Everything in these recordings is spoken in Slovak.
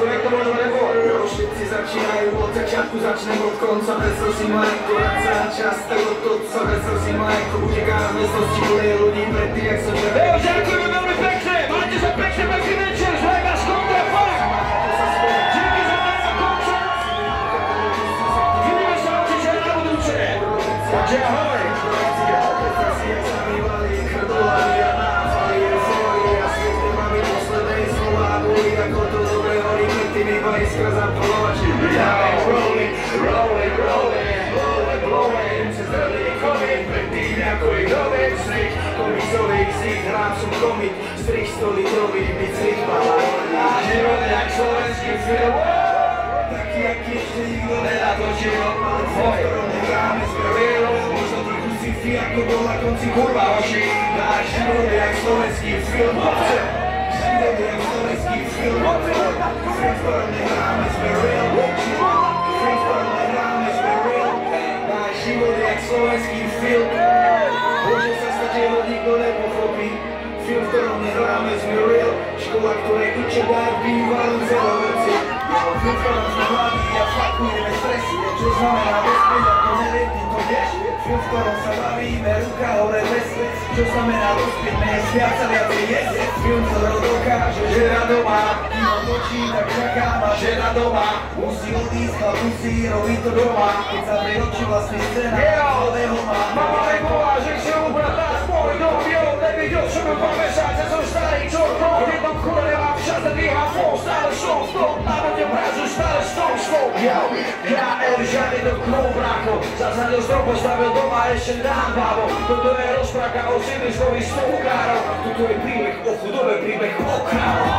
Slovensku, jak to môžeme repovať? Jo, všetci začínajú od začiatku, začnem od konca. Predstav si ma, ako celá čas, tak od otca. Predstav si ma, ako uteká z mestnosti plnej ľudí predtým, jak som žil. Evo, ďakujeme veľmi pekne, máte sa pekne pekný večer, z Vegas Kontra Funk. Díky za ten koncert. Vidíme sa určite na budúce. Takže ahoj. Predstav si, jak sa mývali krdolami a náfali eufórie a svietne mami poslednej slova boli, ako to dobre horí, predtým iba iskra zapalovači. Rolling, rolling, rolling, blowing, blowing, cez relíkovi, predtým ako ich rovek strich, komisový ksich, hrám som komik, strich 100 litrový, byť strich balá. Život jak slovenský film. Taký, aký ešte nikto nenatočil, ale v ktorom nehráme s prvérom, možno trochu sci-fi, ako bol na konci kurva oši. Náš život je jak slovenský film, život je jak slovenský film, v ktorom nehráme s prvérom, v ktorom nehráme s prvérom. Náš život je jak slovenský film, môže sa stať, že ho nikto nepochopí. Film, v ktorom nehráme sme real, škola, ktorej učia dať bývalú celoverci. Film, v ktorom sme hladí a fakujeme stres, čo znamená bezpieť, ako nevedí to vieš. Film, v ktorom sa bavíme, ruka hore vesle, čo znamená dospieť, menej sviac a viacej jesť. Film, ktorý dokáže, že rado má, kým ho točí, tak čaká ma žena doma. Musí odísť, ale musí robiť to doma, keď sa pri oči vlastne scéna nového má. Mama mi povedala, že chce ubratať môj dom, jo, nevidel som ju 2 mesiace, som starý čorko. V jednom kole nemám čas, nedvíham fón, stále som v tom, na vodne mrazu, stále som svoj. KL, žiadny do knov, brácho, zasadil strop, postavil doma, ešte dám bábo. Toto je rozpráka o sídliskových stovkárov, toto je príbeh o chudobe, príbeh o kráľov.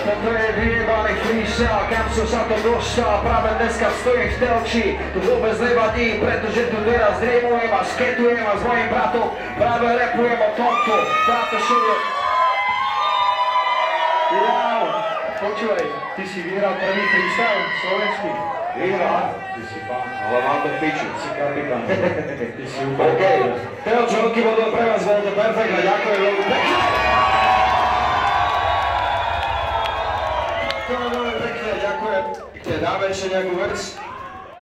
Toto je vyjebaný freestyle, kam som sa to dostal, práve dneska stojím v telči, to vôbec nevadí, pretože tu teraz dreamujem a skatujem a s mojím bratom práve rapujem o tomto, táto show je... Jau, počúvaj, ty si vyhral prvý freestyle slovenský. Vyhral? Ty si pán, ale mám to v piču, si kapitán. Ty si úplne. OK, Teo, čo veľký bodol pre vás, bolo to perfektné, ďakujem veľmi pekne. To je veľmi pekne, ďakujem. Dáme ešte nejakú vec.